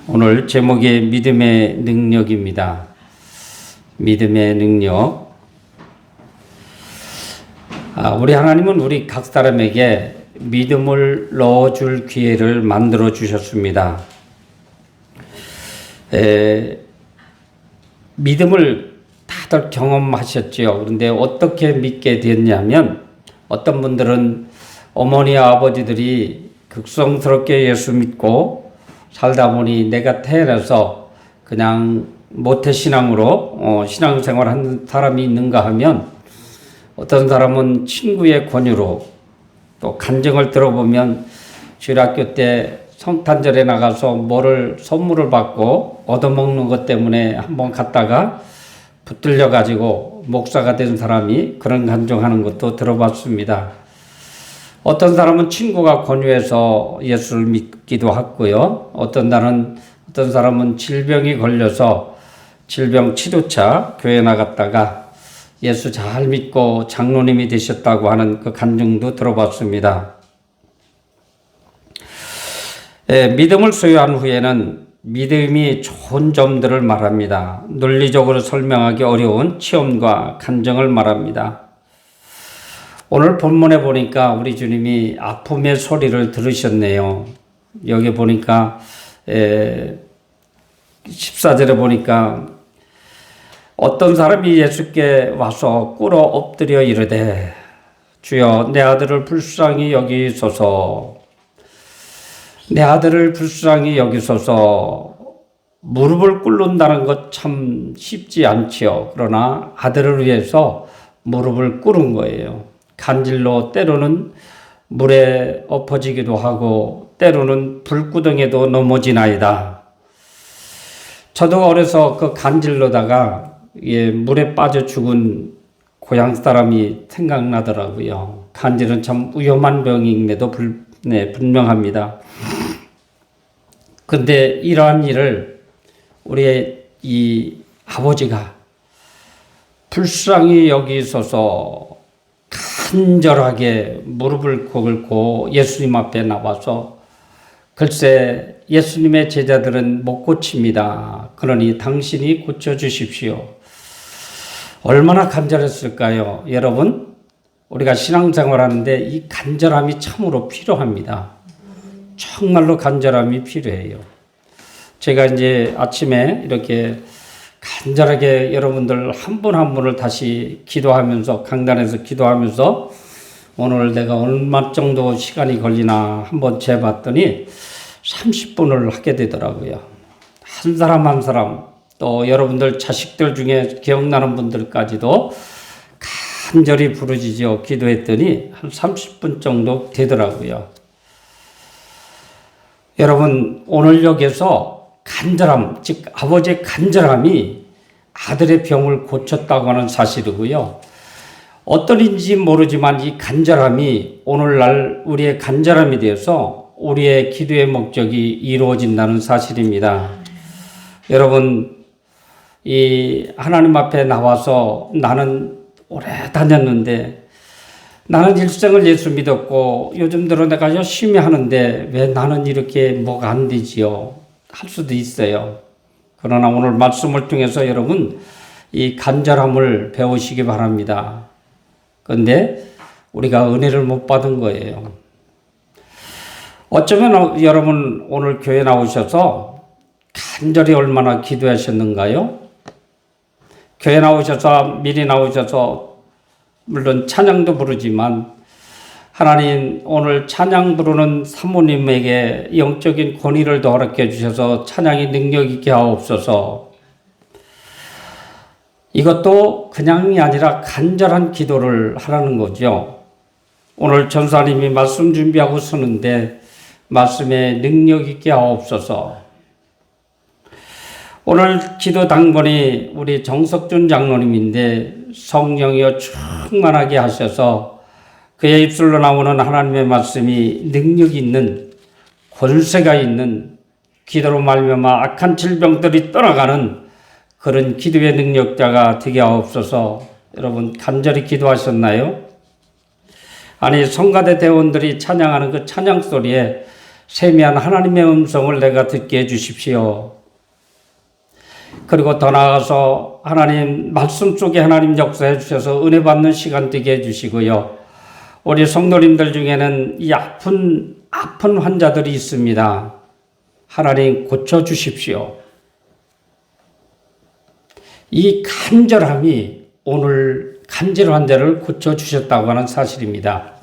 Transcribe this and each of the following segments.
오늘 제목이 믿음의 능력입니다. 믿음의 능력. 우리 하나님은 우리 각 사람에게 믿음을 넣어줄 기회를 만들어 주셨습니다. 믿음을 다들 경험하셨죠. 그런데 어떻게 믿게 됐냐면 어떤 분들은 어머니 아버지들이 극성스럽게 예수 믿고 살다 보니 내가 태어나서 그냥 모태신앙으로 신앙생활 하는 사람이 있는가 하면 어떤 사람은 친구의 권유로 또 간증을 들어보면 주일학교 때 성탄절에 나가서 뭐를 선물을 받고 얻어먹는 것 때문에 한번 갔다가 붙들려 가지고 목사가 된 사람이 그런 간증하는 것도 들어봤습니다. 어떤 사람은 친구가 권유해서 예수를 믿기도 하고요. 어떤 사람은 질병이 걸려서 질병 치료차 교회 나갔다가 예수 잘 믿고 장로님이 되셨다고 하는 그 간증도 들어봤습니다. 믿음을 소유한 후에는 믿음이 좋은 점들을 말합니다. 논리적으로 설명하기 어려운 체험과 간증을 말합니다. 오늘 본문에 보니까 우리 주님이 아픔의 소리를 들으셨네요. 여기 보니까 14절에 보니까 어떤 사람이 예수께 와서 꿇어 엎드려 이르되 주여 내 아들을 불쌍히 여기소서, 내 아들을 불쌍히 여기소서. 무릎을 꿇는다는 것 참 쉽지 않지요. 그러나 아들을 위해서 무릎을 꿇은 거예요. 간질로 때로는 물에 엎어지기도 하고 때로는 불구덩이에도 넘어지나이다. 저도 어려서 그 간질로다가 물에 빠져 죽은 고향 사람이 생각나더라고요. 간질은 참 위험한 병임에도 분명합니다. 근데 이러한 일을 우리의 이 아버지가 불쌍히 여기소서 간절하게 무릎을 꿇고 예수님 앞에 나와서 글쎄 예수님의 제자들은 못 고칩니다. 그러니 당신이 고쳐주십시오. 얼마나 간절했을까요? 여러분, 우리가 신앙생활 하는데 이 간절함이 참으로 필요합니다. 정말로 간절함이 필요해요. 제가 이제 아침에 이렇게 간절하게 여러분들 한 분 한 분을 다시 기도하면서 강단에서 기도하면서 오늘 내가 얼마 정도 시간이 걸리나 한번 재봤더니 30분을 하게 되더라고요. 한 사람 한 사람 또 여러분들 자식들 중에 기억나는 분들까지도 간절히 부르짖어 기도했더니 한 30분 정도 되더라고요. 여러분 오늘 여기서 간절함, 즉 아버지의 간절함이 아들의 병을 고쳤다고 하는 사실이고요. 어떤 일인지 모르지만 이 간절함이 오늘날 우리의 간절함이 되어서 우리의 기도의 목적이 이루어진다는 사실입니다. 여러분, 이 하나님 앞에 나와서 나는 오래 다녔는데 나는 일생을 예수 믿었고 요즘 들어 내가 열심히 하는데 왜 나는 이렇게 뭐가 안 되지요? 할 수도 있어요. 그러나 오늘 말씀을 통해서 여러분 이 간절함을 배우시기 바랍니다. 그런데 우리가 은혜를 못 받은 거예요. 어쩌면 여러분 오늘 교회 나오셔서 간절히 얼마나 기도하셨는가요? 교회 나오셔서 미리 나오셔서 물론 찬양도 부르지만 하나님 오늘 찬양 부르는 사모님에게 영적인 권위를 더 허락해 주셔서 찬양이 능력 있게 하옵소서. 이것도 그냥이 아니라 간절한 기도를 하라는 거죠. 오늘 전사님이 말씀 준비하고 서는데 말씀에 능력 있게 하옵소서. 오늘 기도 당번이 우리 정석준 장로님인데 성령이여 충만하게 하셔서 그의 입술로 나오는 하나님의 말씀이 능력 있는 권세가 있는 기도로 말미암아 악한 질병들이 떠나가는 그런 기도의 능력자가 되게 하옵소서. 여러분 간절히 기도하셨나요? 아니 성가대 대원들이 찬양하는 그 찬양 소리에 세미한 하나님의 음성을 내가 듣게 해주십시오. 그리고 더 나아가서 하나님 말씀 속에 하나님 역사해 주셔서 은혜 받는 시간 되게 해주시고요. 우리 성도님들 중에는 이 아픈 환자들이 있습니다. 하나님 고쳐주십시오. 이 간절함이 오늘 간절한 데를 고쳐주셨다고 하는 사실입니다.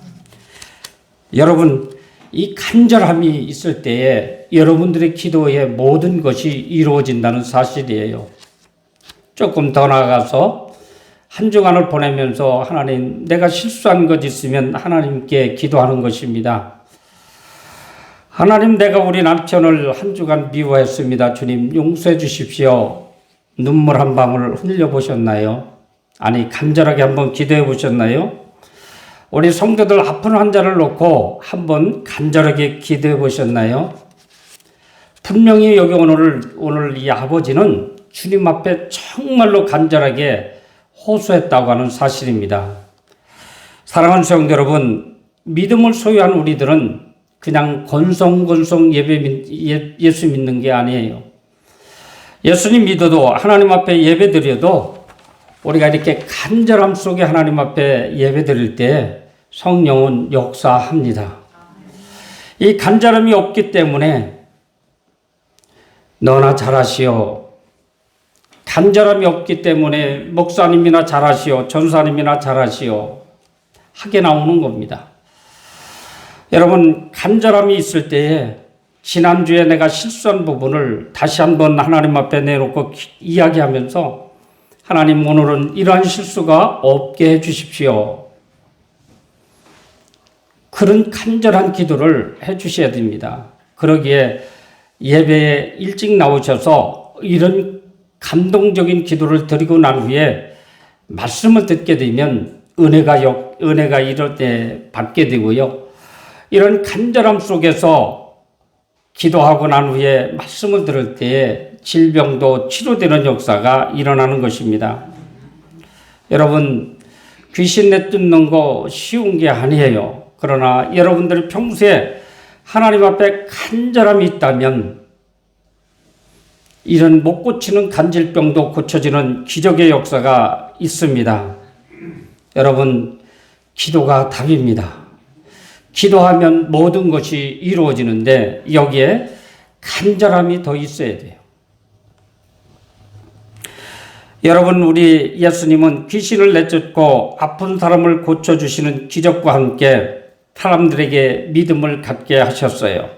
여러분, 이 간절함이 있을 때에 여러분들의 기도의 모든 것이 이루어진다는 사실이에요. 조금 더 나아가서 한 주간을 보내면서 하나님, 내가 실수한 것 있으면 하나님께 기도하는 것입니다. 하나님, 내가 우리 남편을 한 주간 미워했습니다. 주님, 용서해 주십시오. 눈물 한 방울 흘려 보셨나요? 아니, 간절하게 한번 기도해 보셨나요? 우리 성도들 아픈 환자를 놓고 한번 간절하게 기도해 보셨나요? 분명히 여기 오늘 이 아버지는 주님 앞에 정말로 간절하게 호소했다고 하는 사실입니다. 사랑하는 성도 여러분, 믿음을 소유한 우리들은 그냥 건성건성 예수 믿는 게 아니에요. 예수님 믿어도 하나님 앞에 예배드려도 우리가 이렇게 간절함 속에 하나님 앞에 예배드릴 때 성령은 역사합니다. 이 간절함이 없기 때문에 너나 잘하시오. 간절함이 없기 때문에 목사님이나 잘하시오. 전사님이나 잘하시오. 하게 나오는 겁니다. 여러분, 간절함이 있을 때에 지난주에 내가 실수한 부분을 다시 한번 하나님 앞에 내놓고 이야기하면서 하나님, 오늘은 이러한 실수가 없게 해주십시오. 그런 간절한 기도를 해주셔야 됩니다. 그러기에 예배에 일찍 나오셔서 이런 감동적인 기도를 드리고 난 후에 말씀을 듣게 되면 은혜가 이럴 때 받게 되고요. 이런 간절함 속에서 기도하고 난 후에 말씀을 들을 때에 질병도 치료되는 역사가 일어나는 것입니다. 여러분, 귀신 내쫓는 거 쉬운 게 아니에요. 그러나 여러분들이 평소에 하나님 앞에 간절함이 있다면 이런 못 고치는 간질병도 고쳐지는 기적의 역사가 있습니다. 여러분, 기도가 답입니다. 기도하면 모든 것이 이루어지는데 여기에 간절함이 더 있어야 돼요. 여러분, 우리 예수님은 귀신을 내쫓고 아픈 사람을 고쳐주시는 기적과 함께 사람들에게 믿음을 갖게 하셨어요.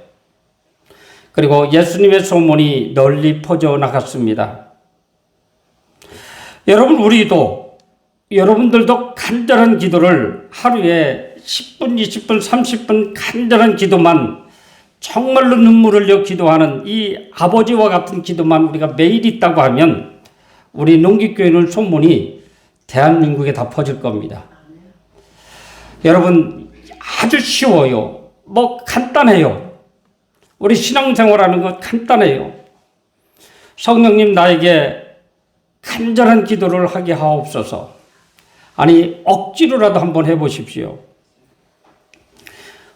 그리고 예수님의 소문이 널리 퍼져나갔습니다. 여러분, 여러분들도 간절한 기도를 하루에 10분, 20분, 30분 간절한 기도만, 정말로 눈물 흘려 기도하는 이 아버지와 같은 기도만 우리가 매일 있다고 하면 우리 농기교회는 소문이 대한민국에 다 퍼질 겁니다. 여러분, 아주 쉬워요. 간단해요. 우리 신앙생활하는 거 간단해요. 성령님, 나에게 간절한 기도를 하게 하옵소서. 아니, 억지로라도 한번 해보십시오.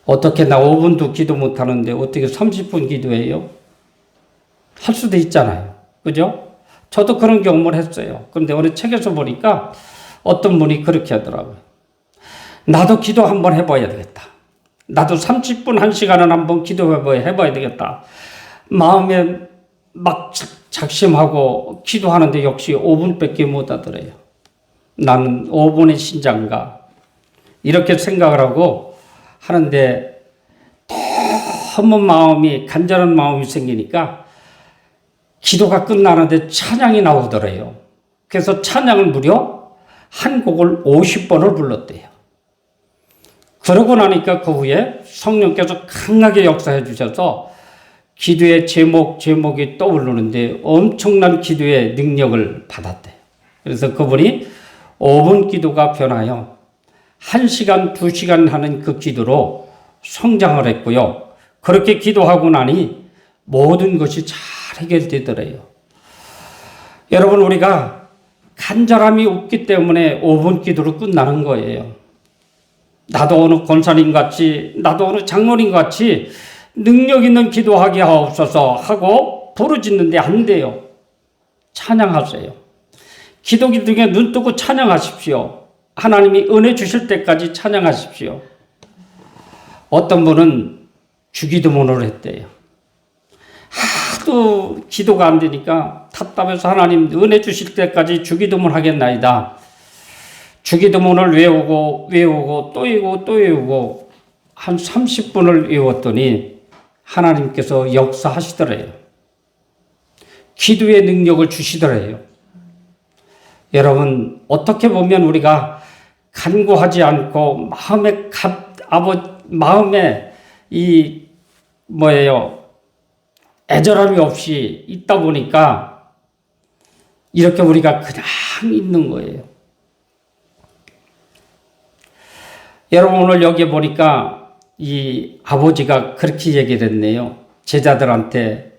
어떻게 나 5분도 기도 못하는데 어떻게 30분 기도해요? 할 수도 있잖아요. 그죠? 저도 그런 경험을 했어요. 그런데 어느 책에서 보니까 어떤 분이 그렇게 하더라고요. 나도 기도 한번 해봐야 되겠다. 나도 30분, 1시간은 한번 기도해봐야 되겠다. 마음에 막 작심하고 기도하는데 역시 5분밖에 못 하더래요. 나는 5분의 신장가. 이렇게 생각을 하고 하는데 너무 간절한 마음이 생기니까 기도가 끝나는데 찬양이 나오더래요. 그래서 찬양을 무려 한 곡을 50번을 불렀대요. 그러고 나니까 그 후에 성령께서 강하게 역사해 주셔서 기도의 제목이 떠오르는데 엄청난 기도의 능력을 받았대요. 그래서 그분이 5분 기도가 변하여 1시간, 2시간 하는 그 기도로 성장을 했고요. 그렇게 기도하고 나니 모든 것이 잘 해결되더래요. 여러분, 우리가 간절함이 없기 때문에 5분 기도로 끝나는 거예요. 나도 어느 권사님 같이, 나도 어느 장로님 같이 능력 있는 기도하게 하옵소서 하고 부르짖는데 안 돼요. 찬양하세요. 기도기 중에 눈 뜨고 찬양하십시오. 하나님이 은혜 주실 때까지 찬양하십시오. 어떤 분은 주기도문을 했대요. 하도 기도가 안 되니까 답답해서 하나님 은혜 주실 때까지 주기도문 하겠나이다. 주기도문을 외우고 또 외우고 또 외우고 한 30분을 외웠더니 하나님께서 역사하시더래요. 기도의 능력을 주시더래요. 여러분, 어떻게 보면 우리가 간구하지 않고 마음에 애절함이 없이 있다 보니까 이렇게 우리가 그냥 있는 거예요. 여러분, 오늘 여기 보니까 이 아버지가 그렇게 얘기를 했네요. 제자들한테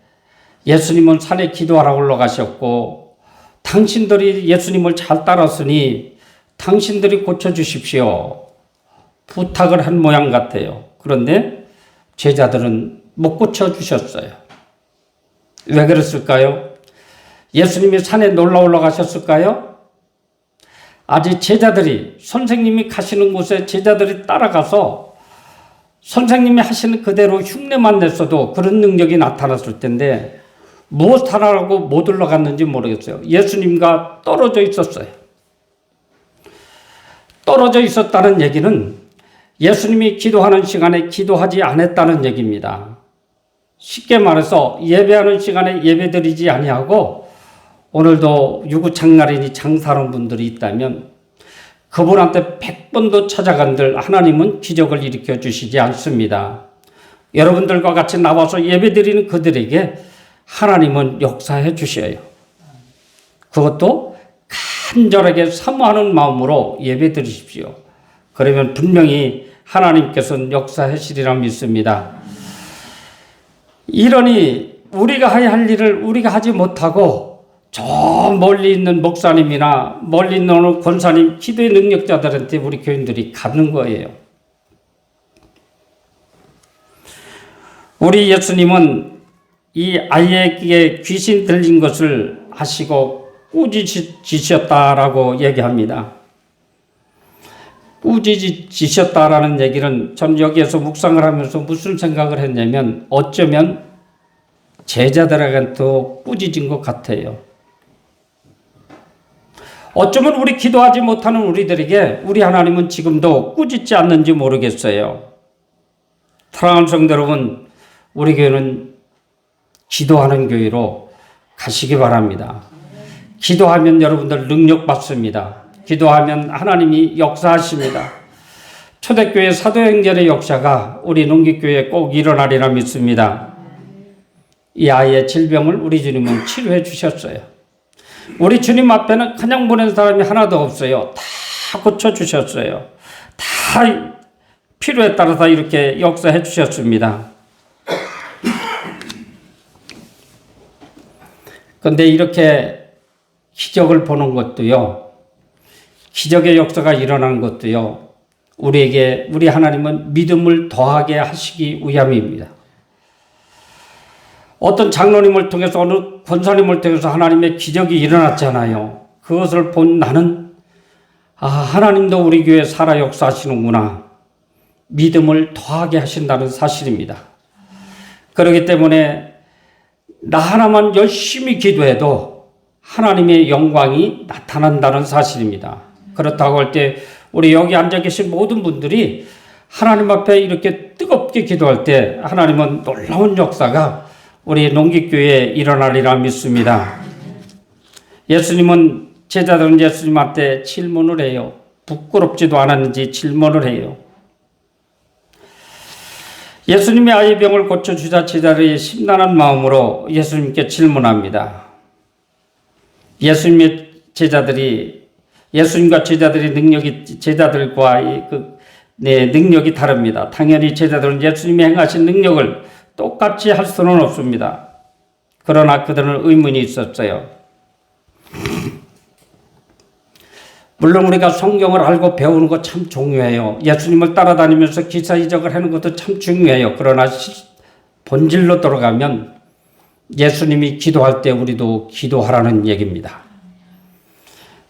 예수님은 산에 기도하러 올라가셨고 당신들이 예수님을 잘 따랐으니 당신들이 고쳐주십시오. 부탁을 한 모양 같아요. 그런데 제자들은 못 고쳐주셨어요. 왜 그랬을까요? 예수님이 산에 놀러 올라가셨을까요? 아직 제자들이 선생님이 가시는 곳에 제자들이 따라가서 선생님이 하시는 그대로 흉내만 냈어도 그런 능력이 나타났을 텐데 무엇 하라고 못 올라갔는지 모르겠어요. 예수님과 떨어져 있었어요. 떨어져 있었다는 얘기는 예수님이 기도하는 시간에 기도하지 않았다는 얘기입니다. 쉽게 말해서 예배하는 시간에 예배드리지 아니하고 오늘도 유구창날이니 장사하는 분들이 있다면 그분한테 100번도 찾아간들 하나님은 기적을 일으켜 주시지 않습니다. 여러분들과 같이 나와서 예배드리는 그들에게 하나님은 역사해 주셔요. 그것도 간절하게 사모하는 마음으로 예배드리십시오. 그러면 분명히 하나님께서는 역사하시리라 믿습니다. 이러니 우리가 해야 할 일을 우리가 하지 못하고 저 멀리 있는 목사님이나 멀리 있는 어느 권사님, 기도의 능력자들한테 우리 교인들이 가는 거예요. 우리 예수님은 이 아이에게 귀신 들린 것을 아시고 꾸짖으셨다라고 얘기합니다. 꾸짖으셨다라는 얘기는 전 여기에서 묵상을 하면서 무슨 생각을 했냐면 어쩌면 제자들에게도 꾸짖은 것 같아요. 어쩌면 우리 기도하지 못하는 우리들에게 우리 하나님은 지금도 꾸짖지 않는지 모르겠어요. 사랑하는 성도 여러분, 우리 교회는 기도하는 교회로 가시기 바랍니다. 기도하면 여러분들 능력 받습니다. 기도하면 하나님이 역사하십니다. 초대교회 사도행전의 역사가 우리 농기교회에 꼭 일어나리라 믿습니다. 이 아이의 질병을 우리 주님은 치료해 주셨어요. 우리 주님 앞에는 그냥 보낸 사람이 하나도 없어요. 다 고쳐주셨어요. 다 필요에 따라서 이렇게 역사해 주셨습니다. 그런데 이렇게 기적을 보는 것도요, 기적의 역사가 일어나는 것도요, 우리 하나님은 믿음을 더하게 하시기 위함입니다. 어떤 장로님을 통해서 어느 권사님을 통해서 하나님의 기적이 일어났잖아요. 그것을 본 나는 하나님도 우리 교회에 살아 역사하시는구나. 믿음을 더하게 하신다는 사실입니다. 그렇기 때문에 나 하나만 열심히 기도해도 하나님의 영광이 나타난다는 사실입니다. 그렇다고 할 때 우리 여기 앉아 계신 모든 분들이 하나님 앞에 이렇게 뜨겁게 기도할 때 하나님은 놀라운 역사가 우리 농기교회에 일어나리라 믿습니다. 예수님은 제자들은 예수님한테 질문을 해요. 부끄럽지도 않았는지 질문을 해요. 예수님이 아이의 병을 고쳐주자 제자들이 심란한 마음으로 예수님께 질문합니다. 예수님과 제자들이 능력이 다릅니다. 당연히 제자들은 예수님이 행하신 능력을 똑같이 할 수는 없습니다. 그러나 그들은 의문이 있었어요. 물론 우리가 성경을 알고 배우는 거 참 중요해요. 예수님을 따라다니면서 기사이적을 하는 것도 참 중요해요. 그러나 본질로 돌아가면 예수님이 기도할 때 우리도 기도하라는 얘기입니다.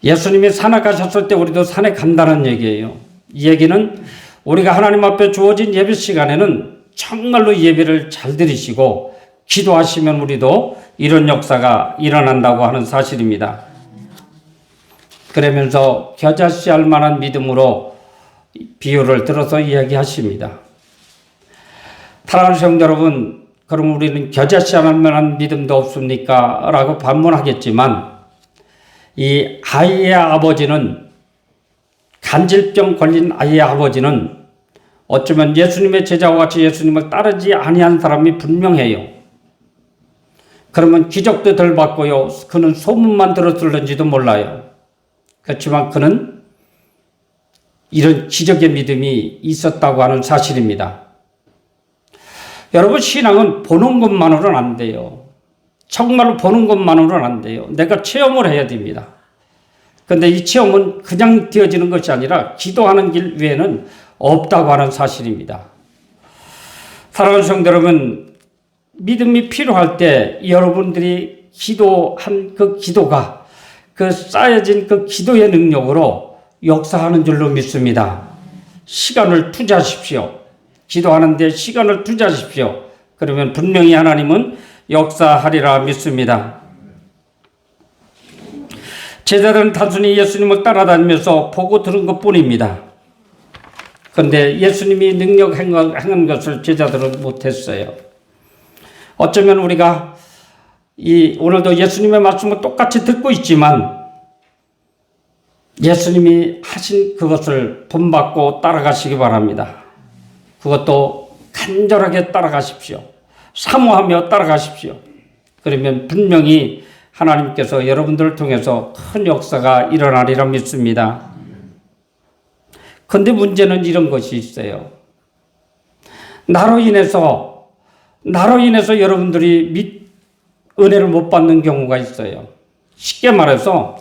예수님이 산에 가셨을 때 우리도 산에 간다는 얘기예요. 이 얘기는 우리가 하나님 앞에 주어진 예배 시간에는 정말로 예배를 잘 드리시고 기도하시면 우리도 이런 역사가 일어난다고 하는 사실입니다. 그러면서 겨자씨알 만한 믿음으로 비유를 들어서 이야기하십니다. 사랑하는 성도 여러분, 그럼 우리는 겨자씨알 만한 믿음도 없습니까? 라고 반문하겠지만 이 아이의 아버지는, 간질병 걸린 아이의 아버지는 어쩌면 예수님의 제자와 같이 예수님을 따르지 아니한 사람이 분명해요. 그러면 기적도 덜 받고요. 그는 소문만 들었을는지도 몰라요. 그렇지만 그는 이런 기적의 믿음이 있었다고 하는 사실입니다. 여러분, 신앙은 보는 것만으로는 안 돼요. 정말로 보는 것만으로는 안 돼요. 내가 체험을 해야 됩니다. 그런데 이 체험은 그냥 되어지는 것이 아니라 기도하는 길 외에는 없다고 하는 사실입니다. 사랑하는 성도 여러분, 믿음이 필요할 때 여러분들이 기도한 그 기도가 그 쌓여진 그 기도의 능력으로 역사하는 줄로 믿습니다. 시간을 투자하십시오. 기도하는데 시간을 투자하십시오. 그러면 분명히 하나님은 역사하리라 믿습니다. 제자들은 단순히 예수님을 따라다니면서 보고 들은 것뿐입니다. 그런데 예수님이 능력 행한 것을 제자들은 못했어요. 어쩌면 우리가 오늘도 예수님의 말씀을 똑같이 듣고 있지만 예수님이 하신 그것을 본받고 따라가시기 바랍니다. 그것도 간절하게 따라가십시오. 사모하며 따라가십시오. 그러면 분명히 하나님께서 여러분들을 통해서 큰 역사가 일어나리라 믿습니다. 그런데 문제는 이런 것이 있어요. 나로 인해서 여러분들이 은혜를 못 받는 경우가 있어요. 쉽게 말해서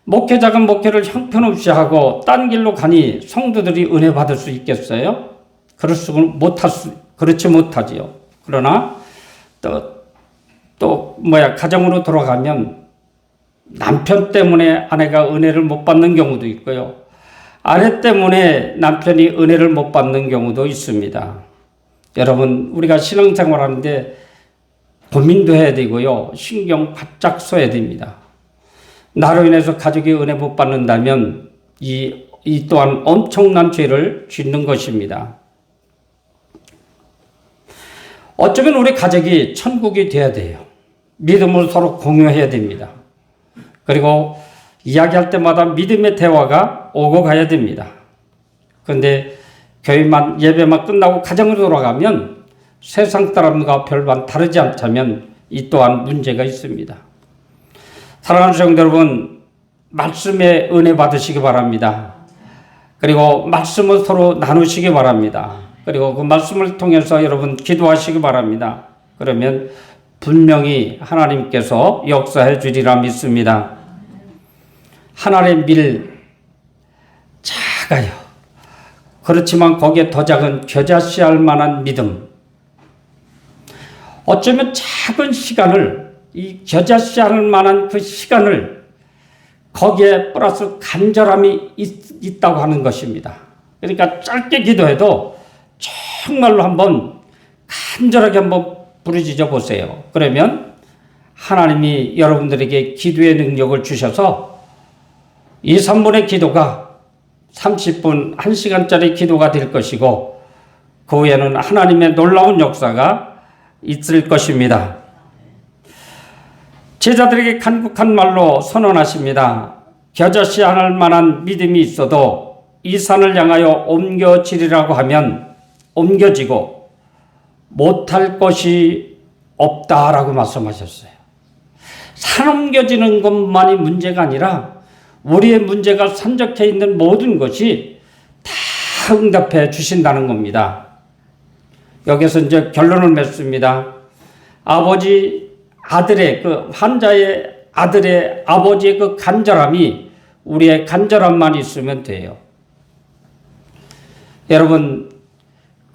목회자가 목회를 형편없이 하고 딴 길로 가니 성도들이 은혜 받을 수 있겠어요? 그렇지 못하지요. 그러나 가정으로 돌아가면 남편 때문에 아내가 은혜를 못 받는 경우도 있고요. 아내 때문에 남편이 은혜를 못 받는 경우도 있습니다. 여러분, 우리가 신앙생활 하는데 고민도 해야 되고요. 신경 바짝 써야 됩니다. 나로 인해서 가족이 은혜 못 받는다면 이 또한 엄청난 죄를 짓는 것입니다. 어쩌면 우리 가족이 천국이 돼야 돼요. 믿음을 서로 공유해야 됩니다. 그리고 이야기할 때마다 믿음의 대화가 오고 가야 됩니다. 그런데 교회만 예배만 끝나고 가정으로 돌아가면 세상 사람과 별반 다르지 않다면 이 또한 문제가 있습니다. 사랑하는 성도 여러분, 말씀에 은혜 받으시기 바랍니다. 그리고 말씀을 서로 나누시기 바랍니다. 그리고 그 말씀을 통해서 여러분 기도하시기 바랍니다. 그러면 분명히 하나님께서 역사해 주리라 믿습니다. 하나님의 밀 작아요. 그렇지만 거기에 더 작은 겨자씨알 만한 믿음. 어쩌면 작은 시간을, 이 겨자씨알 만한 그 시간을 거기에 플러스 간절함이 있다고 하는 것입니다. 그러니까 짧게 기도해도 정말로 한번 간절하게 한번 부르짖어 보세요. 그러면 하나님이 여러분들에게 기도의 능력을 주셔서 2, 3분의 기도가 30분, 1시간짜리 기도가 될 것이고 그 후에는 하나님의 놀라운 역사가 있을 것입니다. 제자들에게 간곡한 말로 선언하십니다. 겨자씨알 만한 믿음이 있어도 이 산을 향하여 옮겨지리라고 하면 옮겨지고 못할 것이 없다라고 말씀하셨어요. 산 옮겨지는 것만이 문제가 아니라 우리의 문제가 산적해 있는 모든 것이 다 응답해 주신다는 겁니다. 여기서 이제 결론을 맺습니다. 아들의 그 환자의 아들의 아버지의 그 간절함이 우리의 간절함만 있으면 돼요. 여러분,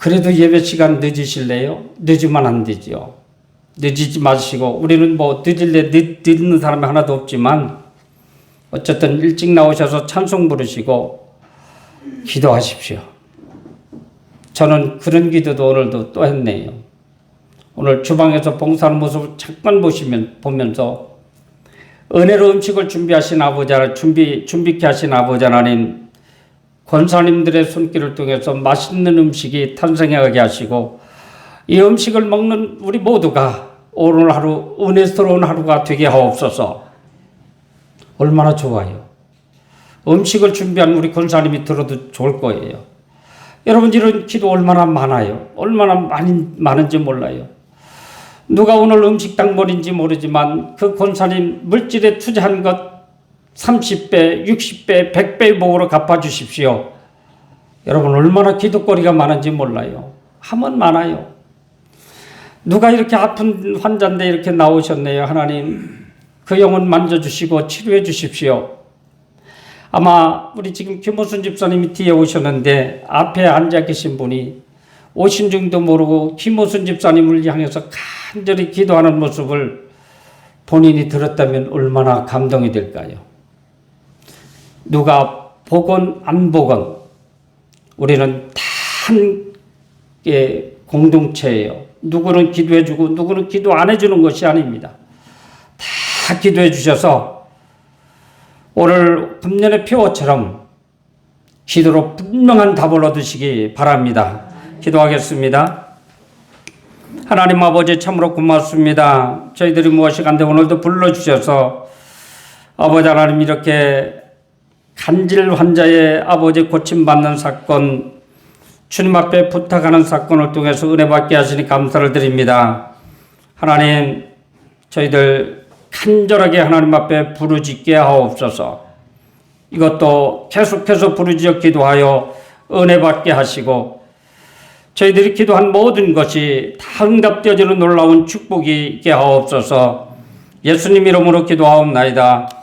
그래도 예배 시간 늦으실래요? 늦으면 안 되죠. 늦지 마시고, 우리는 뭐 늦는 사람이 하나도 없지만 어쨌든 일찍 나오셔서 찬송 부르시고 기도하십시오. 저는 그런 기도도 오늘도 또 했네요. 오늘 주방에서 봉사하는 모습을 잠깐 보면서 은혜로 음식을 준비하신 아버지 하나님, 준비케 하신 아버지 하나님, 권사님들의 손길을 통해서 맛있는 음식이 탄생하게 하시고 이 음식을 먹는 우리 모두가 오늘 하루 은혜스러운 하루가 되게 하옵소서. 얼마나 좋아요. 음식을 준비한 우리 권사님이 들어도 좋을 거예요. 여러분, 이런 기도 얼마나 많아요. 얼마나 많은지 몰라요. 누가 오늘 음식당벌인지 모르지만 그 권사님 물질에 투자한 것 30배, 60배, 100배 복으로 갚아주십시오. 여러분, 얼마나 기도거리가 많은지 몰라요. 하면 많아요. 누가 이렇게 아픈 환자인데 이렇게 나오셨네요. 하나님, 그 영혼 만져주시고 치료해 주십시오. 아마 우리 지금 김호순 집사님이 뒤에 오셨는데 앞에 앉아 계신 분이 오신 줄도 모르고 김호순 집사님을 향해서 간절히 기도하는 모습을 본인이 들었다면 얼마나 감동이 될까요? 누가 보건 안 보건 우리는 한 공동체예요. 누구는 기도해주고 누구는 기도 안 해주는 것이 아닙니다. 다 기도해 주셔서 오늘 금년의 표어처럼 기도로 분명한 답을 얻으시기 바랍니다. 기도하겠습니다. 하나님 아버지, 참으로 고맙습니다. 저희들이 무엇이 간데 오늘도 불러주셔서 아버지 하나님, 이렇게 간질 환자의 아버지 고침받는 사건, 주님 앞에 부탁하는 사건을 통해서 은혜 받게 하시니 감사를 드립니다. 하나님, 저희들 간절하게 하나님 앞에 부르짖게 하옵소서. 이것도 계속해서 부르짖어 기도하여 은혜 받게 하시고 저희들이 기도한 모든 것이 다 응답되어지는 놀라운 축복이 있게 하옵소서. 예수님 이름으로 기도하옵나이다.